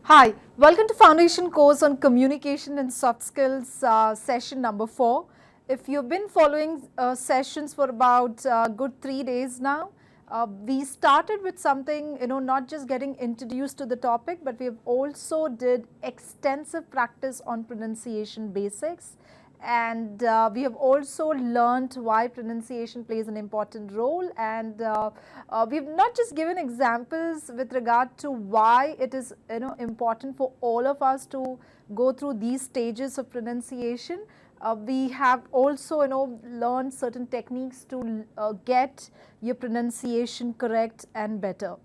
Hi, welcome to Foundation course on Communication and Soft Skills session number 4. If you've been following sessions for about good 3 days now, we started with something, not just getting introduced to the topic, but we have also did extensive practice on pronunciation basics. And we have also learned why pronunciation plays an important role, and we've not just given examples with regard to why it is important for all of us to go through these stages of pronunciation. We have also learned certain techniques to get your pronunciation correct and better.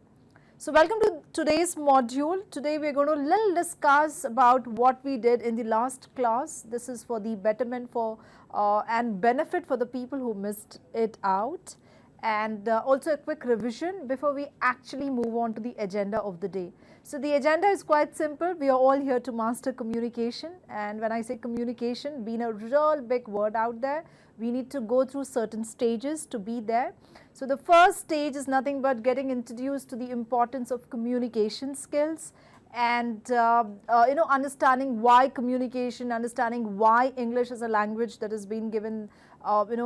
So welcome to today's module. Today we are going to discuss about what we did in the last class. This is for the betterment for and benefit for the people who missed it out, and also a quick revision before we actually move on to the agenda of the day. So the agenda is quite simple. We are all here to master communication, and when I say communication, being a real big word out there, we need to go through certain stages to be there. So the first stage is nothing but getting introduced to the importance of communication skills, and understanding why communication, understanding why English is a language that has been given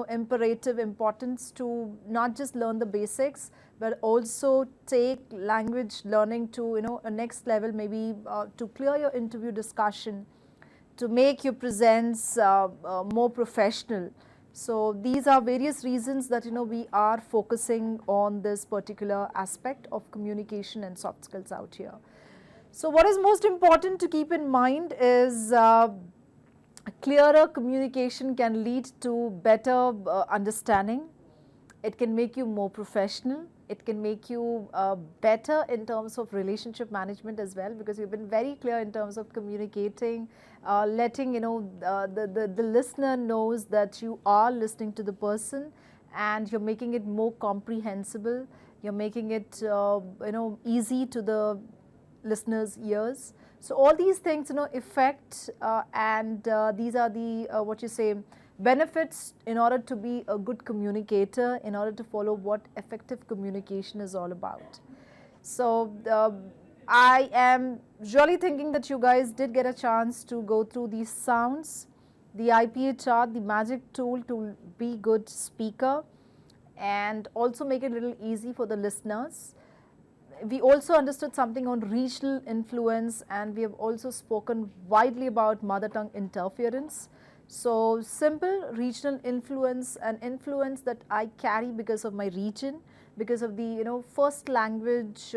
imperative importance to not just learn the basics, but also take language learning to a next level, maybe to clear your interview discussion, to make your presence more professional. So these are various reasons that we are focusing on this particular aspect of communication and soft skills out here. So what is most important to keep in mind is clearer communication can lead to better understanding. It can make you more professional. It can make you better in terms of relationship management as well, because you've been very clear in terms of communicating, letting the listener knows that you are listening to the person, and you're making it more comprehensible. You're making it easy to the listener's ears. So all these things affect and these are the benefits in order to be a good communicator, in order to follow what effective communication is all about. So I am really thinking that you guys did get a chance to go through these sounds, the IPA chart, the magic tool to be good speaker, and also make it a little easy for the listeners. We also understood something on regional influence, and we have also spoken widely about mother tongue interference. So simple regional influence, an influence that I carry because of my region, because of the first language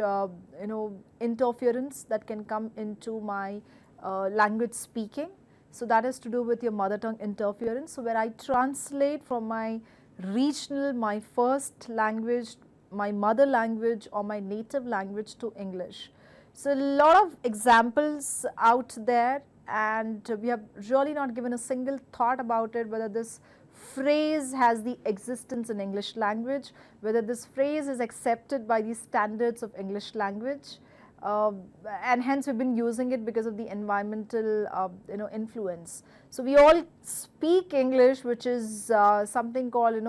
interference that can come into my language speaking. So that is to do with your mother tongue interference. So where I translate from my regional, my first language, my mother language or my native language to English. So a lot of examples out there, and we have really not given a single thought about it, whether this phrase has the existence in English language, whether this phrase is accepted by the standards of English language, and hence we've been using it because of the environmental influence. So we all speak English, which is something called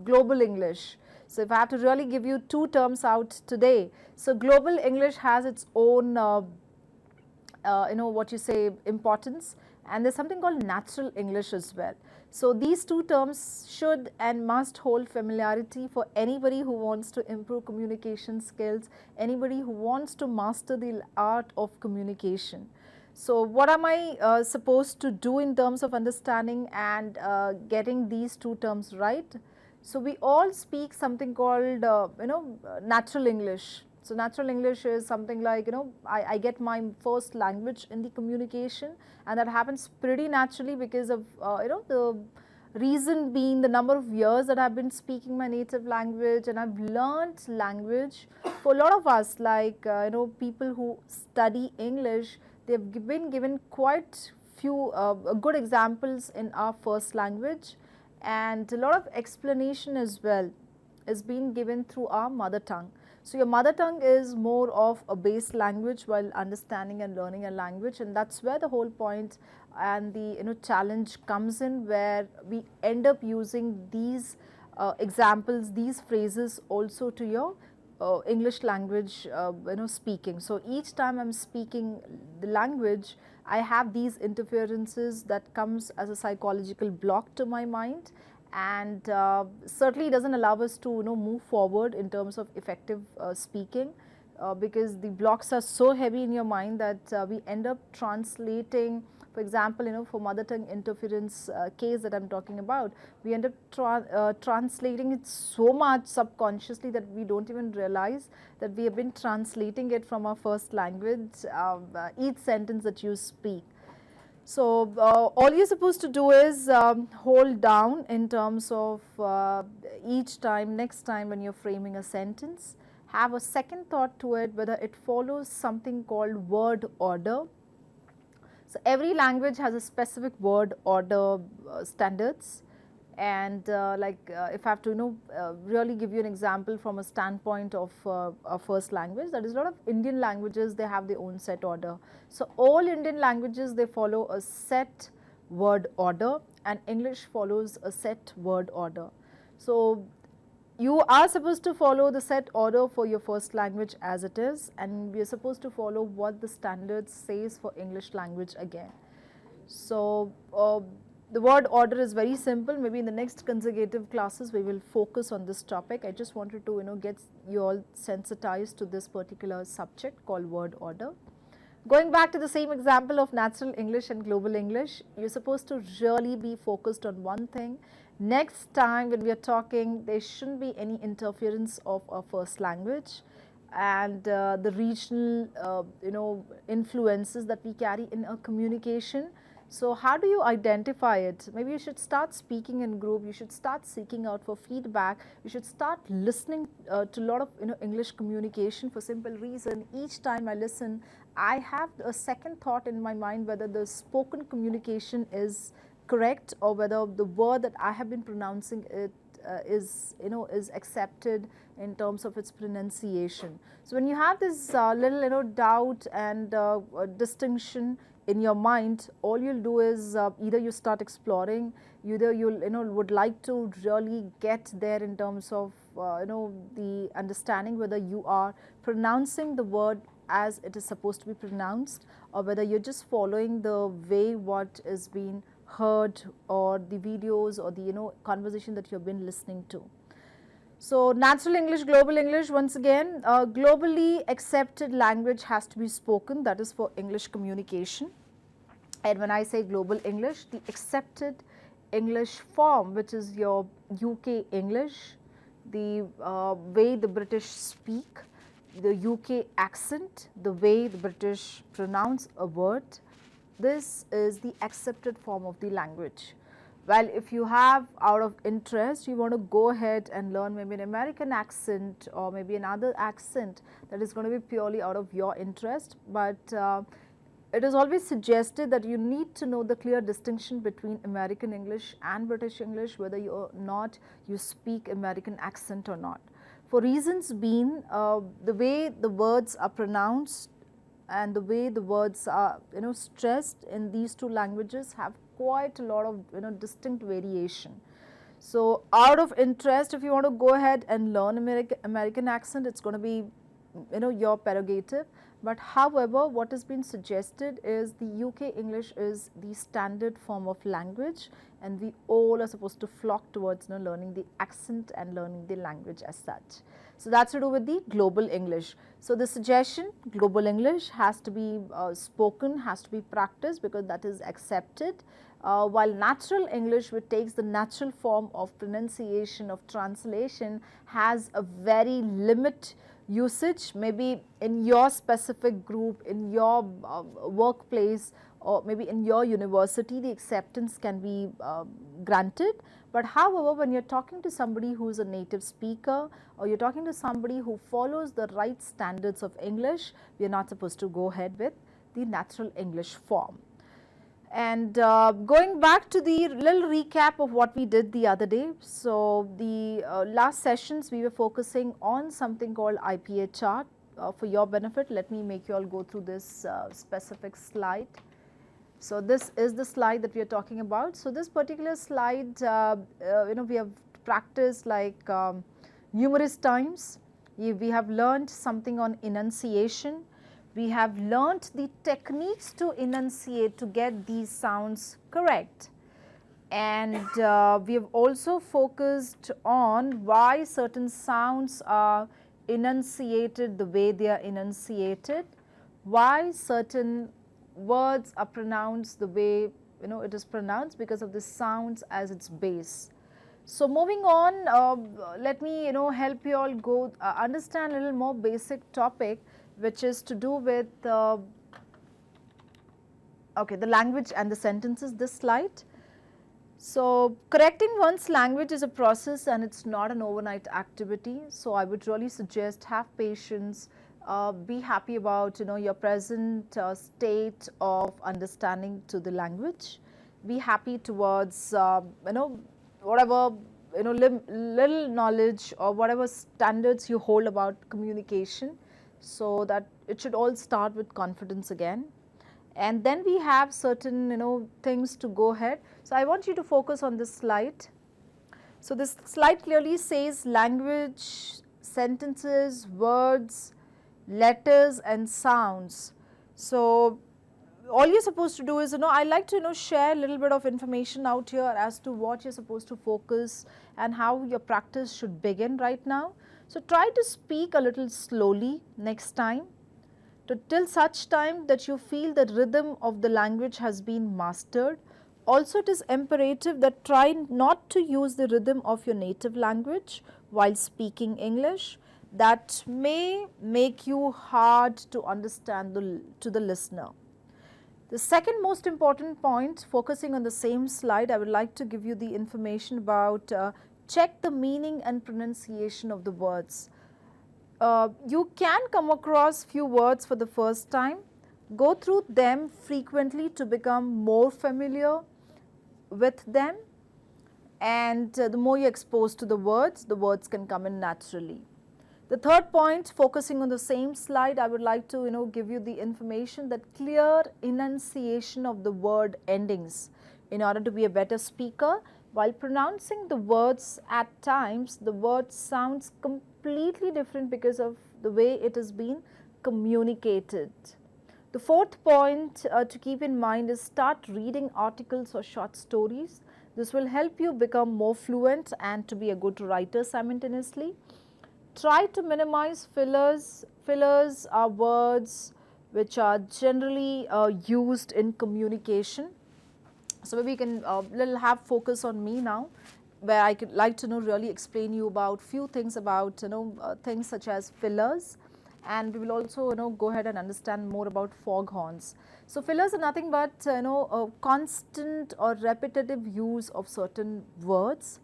global English. So if I have to really give you two terms out today, so global English has its own importance, and there's something called natural English as well. So these two terms should and must hold familiarity for anybody who wants to improve communication skills, anybody who wants to master the art of communication. So what am I supposed to do in terms of understanding and getting these two terms right? So we all speak something called natural English. So natural English is something like I get my first language in the communication, and that happens pretty naturally because of the reason being the number of years that I've been speaking my native language, and I've learned language. For a lot of us, like people who study English, they've been given quite few good examples in our first language, and a lot of explanation as well is being given through our mother tongue. So your mother tongue is more of a base language while understanding and learning a language, and that's where the whole point and the challenge comes in, where we end up using these examples, these phrases also to your English language speaking. So each time I'm speaking the language, I have these interferences that comes as a psychological block to my mind, and certainly doesn't allow us to move forward in terms of effective speaking, because the blocks are so heavy in your mind that we end up translating. For example, for mother tongue interference case that I'm talking about, we end up translating it so much subconsciously that we don't even realize that we have been translating it from our first language, each sentence that you speak. So all you're supposed to do is hold down in terms of each time, next time when you're framing a sentence, have a second thought to it, whether it follows something called word order. So every language has a specific word order standards, and if I have to really give you an example from a standpoint of a first language, that is a lot of Indian languages, they have their own set order. So all Indian languages, they follow a set word order, and English follows a set word order. So you are supposed to follow the set order for your first language as it is, and we are supposed to follow what the standards says for English language again. So the word order is very simple. Maybe in the next consecutive classes we will focus on this topic. I just wanted to get you all sensitized to this particular subject called word order. Going back to the same example of natural English and global English, you're supposed to really be focused on one thing. Next time when we are talking, there shouldn't be any interference of our first language and the regional influences that we carry in our communication. So how do you identify it? Maybe you should start speaking in group, you should start seeking out for feedback, you should start listening to a lot of English communication, for simple reason. Each time I listen, I have a second thought in my mind whether the spoken communication is correct or whether the word that I have been pronouncing it is accepted in terms of its pronunciation. So when you have this little doubt and distinction in your mind, all you'll do is either you start exploring, either you'll would like to really get there in terms of the understanding whether you are pronouncing the word as it is supposed to be pronounced, or whether you're just following the way what is being heard, or the videos, or the conversation that you've been listening to. So natural English, global English, once again, globally accepted language has to be spoken, that is for English communication. And when I say global English, the accepted English form, which is your UK English, the way the British speak, the UK accent, the way the British pronounce a word, this is the accepted form of the language. Well, if you have out of interest, you want to go ahead and learn maybe an American accent or maybe another accent that is going to be purely out of your interest, but it is always suggested that you need to know the clear distinction between American English and British English, whether you speak American accent or not. For reasons being, the way the words are pronounced and the way the words are stressed in these two languages have quite a lot of distinct variation. So out of interest, if you want to go ahead and learn American accent, it's going to be your prerogative. But however, what has been suggested is the UK English is the standard form of language, and we all are supposed to flock towards learning the accent and learning the language as such. So that's to do with the global English. So the suggestion, global English has to be spoken, has to be practiced, because that is accepted, while natural English, which takes the natural form of pronunciation, of translation, has a very limited usage. Maybe in your specific group, in your workplace, or maybe in your university, the acceptance can be granted. But however, when you're talking to somebody who is a native speaker, or you're talking to somebody who follows the right standards of English, we are not supposed to go ahead with the natural English form. And going back to the little recap of what we did the other day. So the last sessions we were focusing on something called IPA chart. For your benefit, let me make you all go through this specific slide. So this is the slide that we are talking about. So this particular slide, we have practiced like numerous times. We have learned something on enunciation. We have learnt the techniques to enunciate to get these sounds correct. And we have also focused on why certain sounds are enunciated the way they are enunciated, why certain words are pronounced the way it is pronounced because of the sounds as its base. So moving on, let me help you all go understand a little more basic topic, which is to do with the language and the sentences, this slide. So correcting one's language is a process and it's not an overnight activity. So I would really suggest have patience, be happy about your present state of understanding to the language. Be happy towards whatever little knowledge or whatever standards you hold about communication, so that it should all start with confidence again. And then we have certain things to go ahead. So I want you to focus on this slide. So this slide clearly says language, sentences, words, letters and sounds. So all you're supposed to do is I like to share a little bit of information out here as to what you're supposed to focus and how your practice should begin right now. So try to speak a little slowly next time, till such time that you feel the rhythm of the language has been mastered. Also, it is imperative that try not to use the rhythm of your native language while speaking English. That may make you hard to understand to the listener. The second most important point, focusing on the same slide, I would like to give you the information about check the meaning and pronunciation of the words. You can come across few words for the first time. Go through them frequently to become more familiar with them, and the more you are exposed to the words can come in naturally. The third point, focusing on the same slide, I would like to give you the information that clear enunciation of the word endings in order to be a better speaker. While pronouncing the words, at times the word sounds completely different because of the way it has been communicated. The fourth point to keep in mind is start reading articles or short stories. This will help you become more fluent and to be a good writer simultaneously. Try to minimize fillers. Fillers are words which are generally used in communication. So maybe you can little have focus on me now, where I could like to really explain you about few things about things such as fillers, and we will also go ahead and understand more about foghorns. So fillers are nothing but a constant or repetitive use of certain words,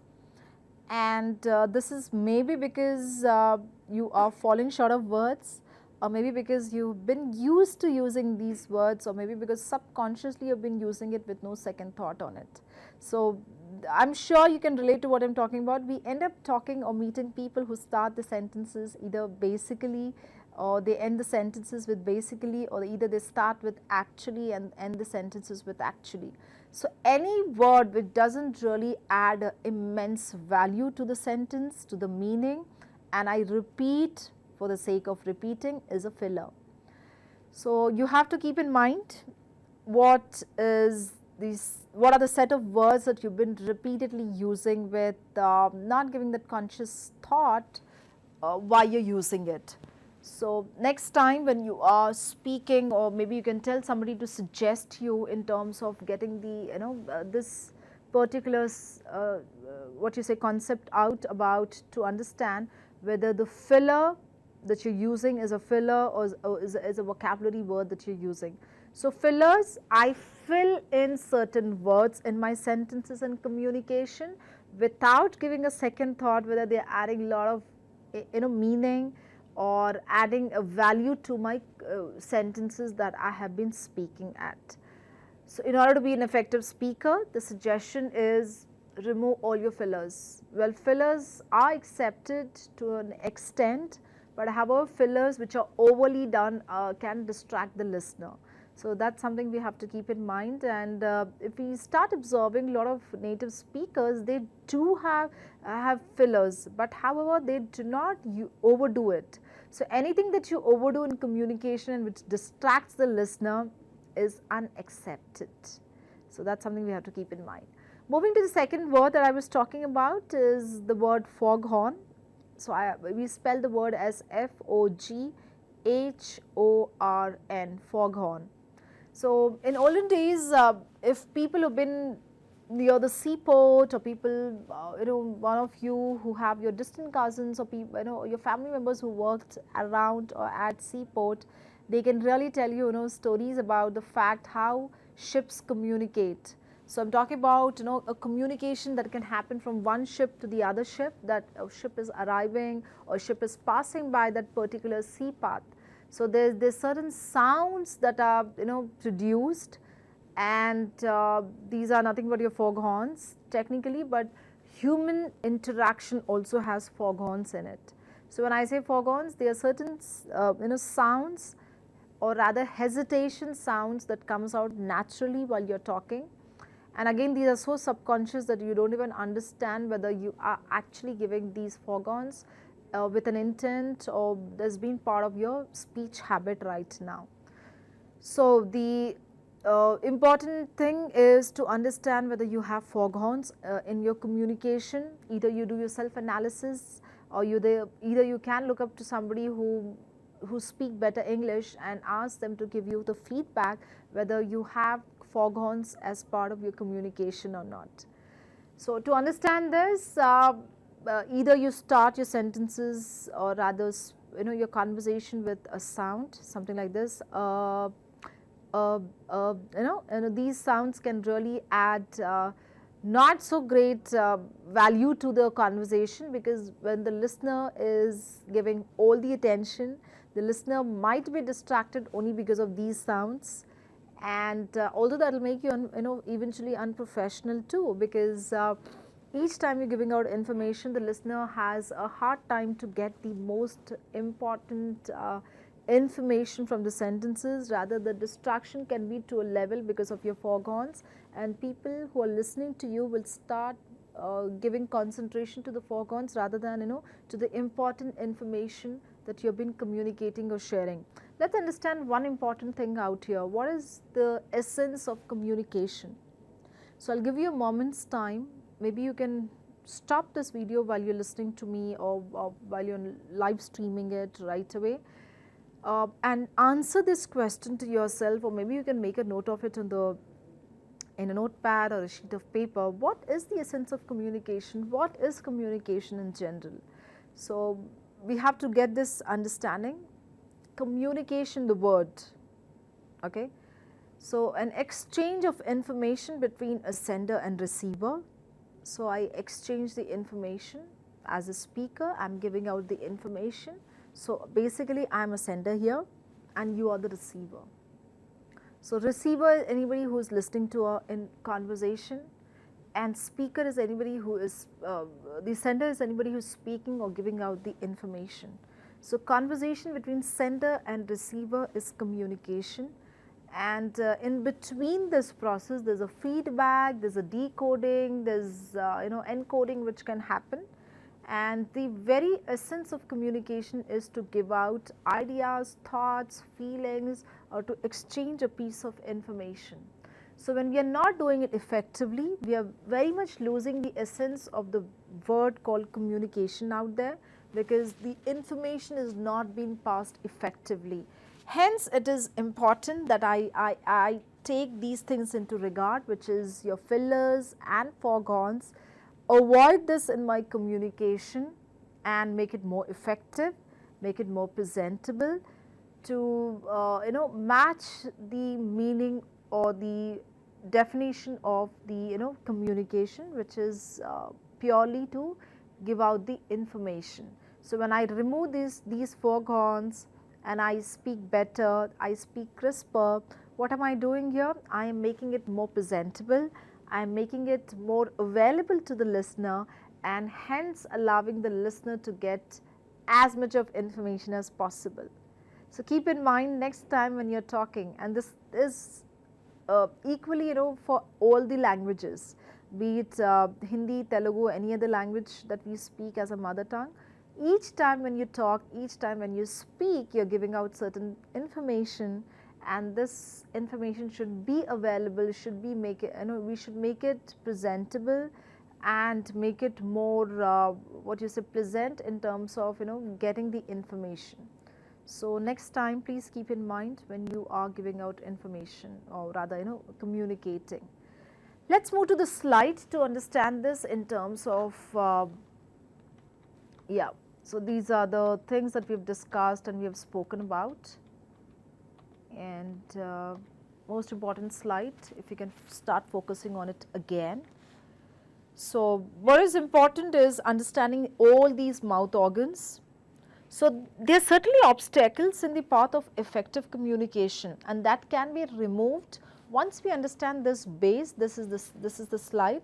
and this is maybe because you are falling short of words, or maybe because you've been used to using these words, or maybe because subconsciously you've been using it with no second thought on it. So I'm sure you can relate to what I'm talking about. We end up talking or meeting people who start the sentences either basically, or they end the sentences with basically, or either they start with actually and end the sentences with actually. So any word which doesn't really add immense value to the sentence, to the meaning, and I repeat for the sake of repeating, is a filler. So you have to keep in mind what are the set of words that you've been repeatedly using with not giving that conscious thought why you're using it. So next time when you are speaking, or maybe you can tell somebody to suggest you in terms of getting the this particular concept out about, to understand whether the filler that you're using is a filler or is a vocabulary word that you're using. So fillers, I fill in certain words in my sentences and communication without giving a second thought whether they're adding a lot of meaning or adding a value to my sentences that I have been speaking at. So in order to be an effective speaker, the suggestion is remove all your fillers. Well, fillers are accepted to an extent, but however fillers which are overly done can distract the listener. So that's something we have to keep in mind. And if we start observing a lot of native speakers, they do have fillers, but however they do not overdo it. So anything that you overdo in communication and which distracts the listener is unaccepted. So that's something we have to keep in mind. Moving to the second word that I was talking about is the word foghorn. So we spell the word as Foghorn, foghorn. So in olden days, if people have been near the seaport, or people, one of you who have your distant cousins or people, your family members who worked around or at seaport, they can really tell you, stories about the fact how ships communicate. So I'm talking about, a communication that can happen from one ship to the other ship, that a ship is arriving or a ship is passing by that particular sea path. So there's certain sounds that are produced, and these are nothing but your foghorns technically, but human interaction also has foghorns in it. So when I say foghorns, there are certain sounds, or rather hesitation sounds, that comes out naturally while you're talking. And again, these are so subconscious that you don't even understand whether you are actually giving these foghorns with an intent, or there's been part of your speech habit right now. So the important thing is to understand whether you have foghorns in your communication. Either you do your self-analysis, or either you can look up to somebody who speak better English and ask them to give you the feedback whether you have foghorns as part of your communication or not. So to understand this, either you start your sentences, or rather your conversation with a sound, something like this. These sounds can really add not so great value to the conversation, because when the listener is giving all the attention, the listener might be distracted only because of these sounds. And although that will make you eventually unprofessional too, because each time you're giving out information, the listener has a hard time to get the most important information from the sentences. Rather, the distraction can be to a level because of your foghorns, and people who are listening to you will start giving concentration to the foghorns rather than to the important information that you've been communicating or sharing. Let's understand one important thing out here. What is the essence of communication? So I'll give you a moment's time. Maybe you can stop this video while you're listening to me, or while you're live streaming it right away, and answer this question to yourself, or maybe you can make a note of it in a notepad or a sheet of paper. What is the essence of communication? What is communication in general? So we have to get this understanding. Communication, the word, okay. So an exchange of information between a sender and receiver. So I exchange the information. As a speaker, I'm giving out the information. So basically I'm a sender here, and you are the receiver. So receiver is anybody who is listening to a conversation, and speaker is anybody who is, the sender is anybody who is speaking or giving out the information. So conversation between sender and receiver is communication, and in between this process there's a feedback, there's a decoding, there's encoding which can happen. And the very essence of communication is to give out ideas, thoughts, feelings, or to exchange a piece of information. So when we are not doing it effectively, we are very much losing the essence of the word called communication out there, because the information is not being passed effectively. Hence, it is important that I take these things into regard, which is your fillers and foghorns. Avoid this in my communication and make it more effective, make it more presentable, to match the meaning or the definition of the communication, which is purely to give out the information. So when I remove these foghorns and I speak better, I speak crisper, what am I doing here? I am making it more presentable, I am making it more available to the listener, and hence allowing the listener to get as much of information as possible. So keep in mind next time when you're talking, and this is equally, for all the languages, be it Hindi, Telugu, any other language that we speak as a mother tongue. Each time when you talk, each time when you speak, you're giving out certain information, and this information should be available, should be we should make it presentable and make it more pleasant in terms of getting the information. So next time please keep in mind when you are giving out information, or rather communicating. Let's move to the slide to understand this in terms of so these are the things that we've discussed and we have spoken about. And most important slide, if you can start focusing on it again. So what is important is understanding all these mouth organs. So there are certainly obstacles in the path of effective communication, and that can be removed once we understand this base. This is the slide.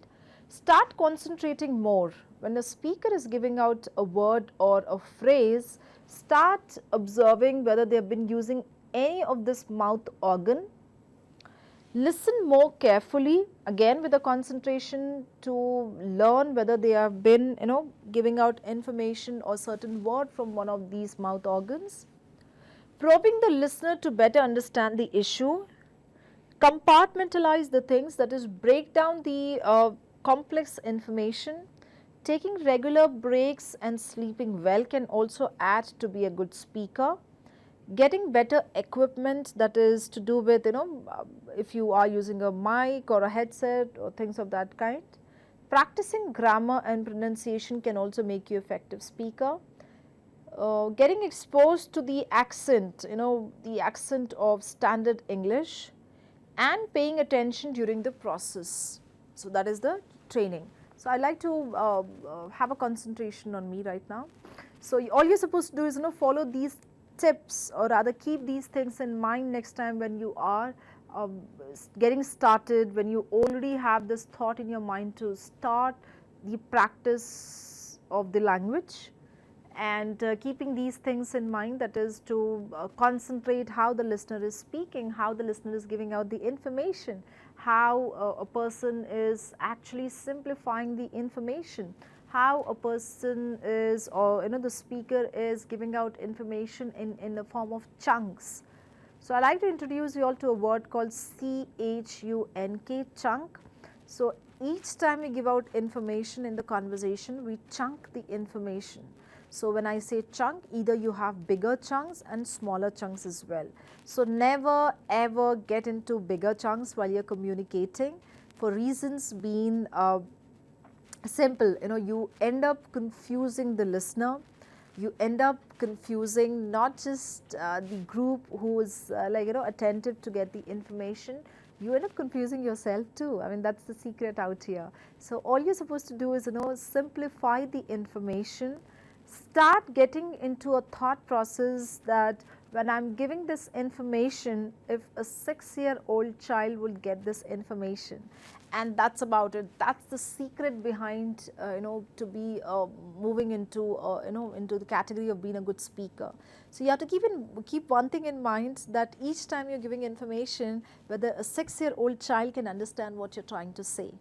Start concentrating more. When a speaker is giving out a word or a phrase, start observing whether they have been using any of this mouth organ. Listen more carefully, again with a concentration to learn whether they have been giving out information or certain word from one of these mouth organs. Probing the listener to better understand the issue. Compartmentalize the things, that is break down the complex information. Taking regular breaks and sleeping well can also add to be a good speaker. Getting better equipment, that is to do with if you are using a mic or a headset or things of that kind. Practicing grammar and pronunciation can also make you effective speaker. Getting exposed to the accent, the accent of standard English, and paying attention during the process. So that is the training. So I like to have a concentration on me right now. So all you're supposed to do is follow these tips, or rather keep these things in mind next time when you are getting started, when you already have this thought in your mind to start the practice of the language. And keeping these things in mind, that is to concentrate how the listener is speaking, how the listener is giving out the information, how a person is actually simplifying the information, how a person is, or the speaker is giving out information in the form of chunks. So I like to introduce you all to a word called CHUNK, chunk. So each time we give out information in the conversation, we chunk the information. So when I say chunk, either you have bigger chunks and smaller chunks as well. So never ever get into bigger chunks while you're communicating, for reasons being simple. You end up confusing the listener. You end up confusing not just the group who is attentive to get the information. You end up confusing yourself too. I mean, that's the secret out here. So all you're supposed to do is simplify the information. Start getting into a thought process that when I'm giving this information, if a 6-year-old child will get this information, and that's about it. That's the secret behind to be moving into into the category of being a good speaker. So you have to keep one thing in mind, that each time you're giving information, whether a 6-year-old child can understand what you're trying to say.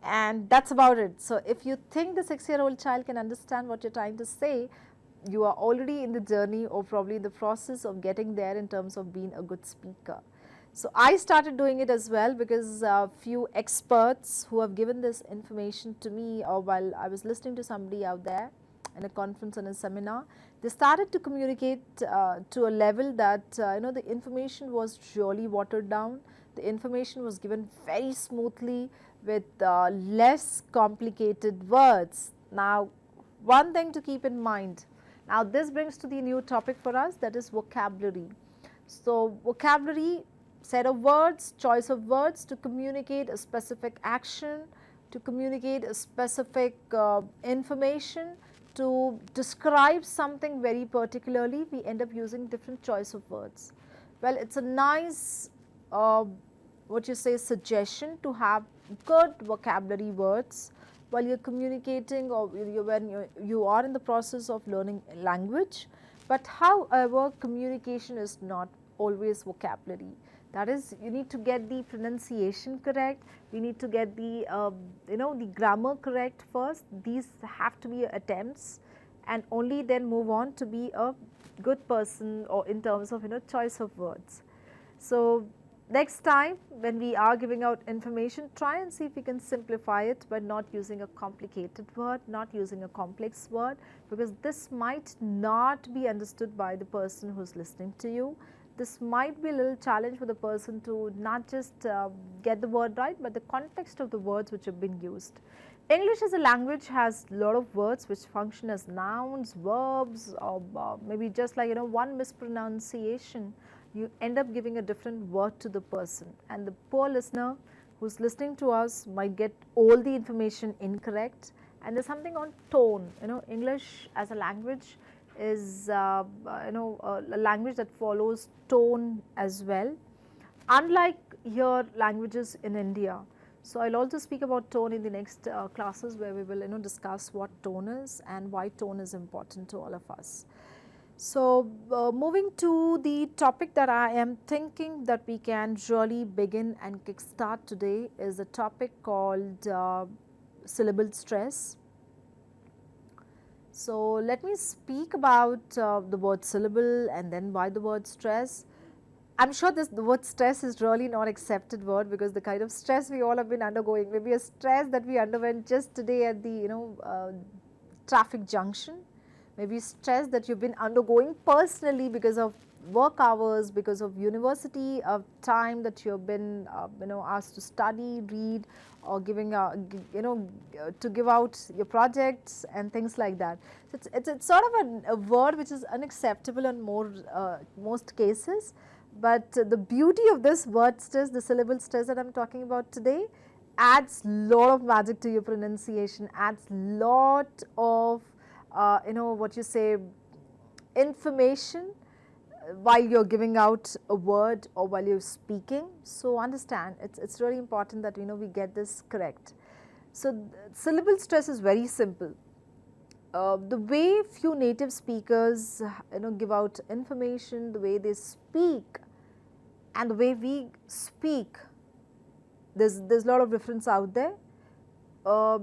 And that's about it. So if you think the 6-year-old child can understand what you're trying to say, you are already in the journey, or probably in the process of getting there in terms of being a good speaker. So I started doing it as well, because a few experts who have given this information to me, or while I was listening to somebody out there in a conference and a seminar, they started to communicate to a level that the information was really watered down. The information was given very smoothly with less complicated words. Now, one thing to keep in mind. Now, this brings to the new topic for us, that is vocabulary. So, vocabulary, set of words, choice of words to communicate a specific action, to communicate a specific information, to describe something very particularly. We end up using different choice of words. Well, it's a nice suggestion to have good vocabulary words, while you're communicating or when you are in the process of learning a language. But however, communication is not always vocabulary. That is, you need to get the pronunciation correct, we need to get the the grammar correct first. These have to be attempts, and only then move on to be a good person, or in terms of choice of words. So next time when we are giving out information, try and see if we can simplify it by not using a complicated word, not using a complex word, because this might not be understood by the person who is listening to you. This might be a little challenge for the person to not just get the word right, but the context of the words which have been used. English as a language has a lot of words which function as nouns, verbs, or maybe just like one mispronunciation, you end up giving a different word to the person, and the poor listener who's listening to us might get all the information incorrect. And there's something on tone. English as a language is a language that follows tone as well, unlike here languages in India. So I'll also speak about tone in the next classes, where we will discuss what tone is and why tone is important to all of us. So moving to the topic that I am thinking that we can really begin and kickstart today is a topic called syllable stress. So let me speak about the word syllable and then why the word stress. I'm sure the word stress is really not accepted word, because the kind of stress we all have been undergoing, maybe a stress that we underwent just today at the traffic junction, maybe stress that you've been undergoing personally because of work hours, because of university of time that you've been asked to study, read, or giving to give out your projects and things like that. So it's sort of a word which is unacceptable in most cases. But the beauty of this word stress, the syllable stress that I'm talking about today, adds lot of magic to your pronunciation, adds lot of what you say, information while you're giving out a word or while you're speaking. So understand, it's really important that we get this correct. So syllable stress is very simple. The way few native speakers give out information, the way they speak and the way we speak, there's a lot of difference out there.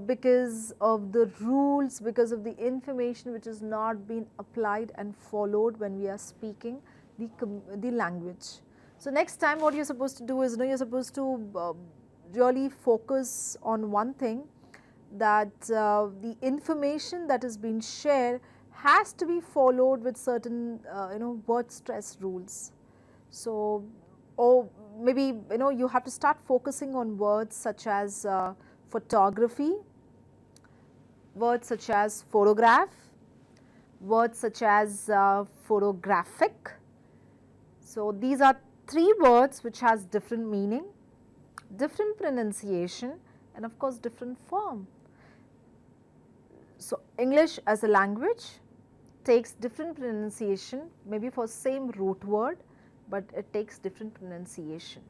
Because of the rules, because of the information which is not being applied and followed when we are speaking the language. So next time what you're supposed to do is you're supposed to really focus on one thing, that the information that is being shared has to be followed with certain word stress rules. So, or maybe you have to start focusing on words such as photography, words such as photograph, words such as photographic. So these are three words which has different meaning, different pronunciation, and of course different form. So English as a language takes different pronunciation, maybe for same root word, but it takes different pronunciation.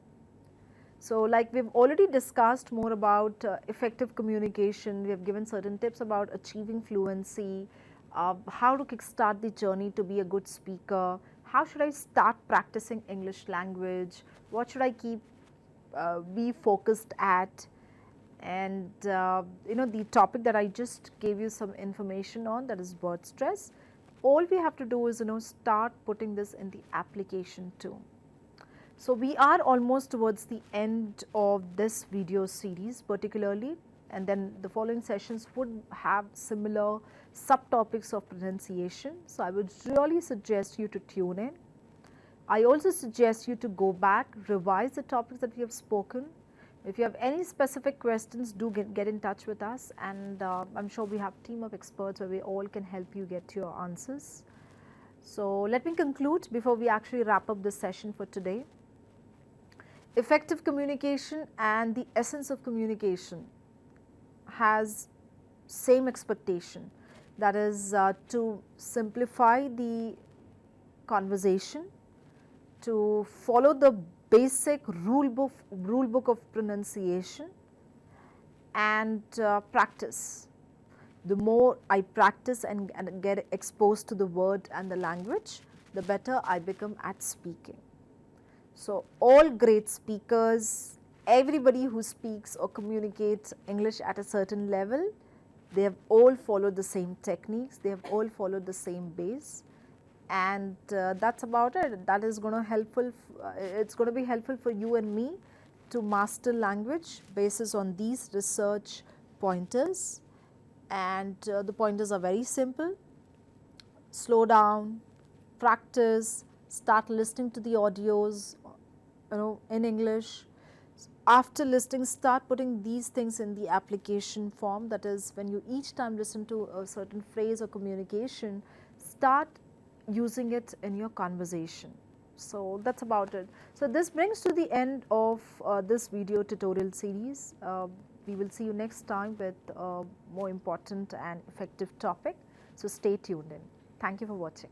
So like we've already discussed more about effective communication, we have given certain tips about achieving fluency, how to kickstart the journey to be a good speaker, how should I start practicing English language, what should I be focused at, and the topic that I just gave you some information on, that is word stress. All we have to do is start putting this in the application too. So we are almost towards the end of this video series particularly, and then the following sessions would have similar subtopics of pronunciation. So I would really suggest you to tune in. I also suggest you to go back, revise the topics that we have spoken. If you have any specific questions, do get in touch with us, and I'm sure we have a team of experts where we all can help you get your answers. So let me conclude before we actually wrap up this session for today. Effective communication and the essence of communication has same expectation, that is to simplify the conversation, to follow the basic rule book of pronunciation, and practice. The more I practice and get exposed to the word and the language, the better I become at speaking. So, all great speakers, everybody who speaks or communicates English at a certain level, they have all followed the same techniques, they have all followed the same base, and that's about it. That is going to helpful, it's going to be helpful for you and me to master language basis on these research pointers, and the pointers are very simple. Slow down, practice, start listening to the audios, in English. After listening, start putting these things in the application form. That is, when you each time listen to a certain phrase or communication, start using it in your conversation. So that's about it. So this brings to the end of this video tutorial series. We will see you next time with a more important and effective topic. So stay tuned in. Thank you for watching.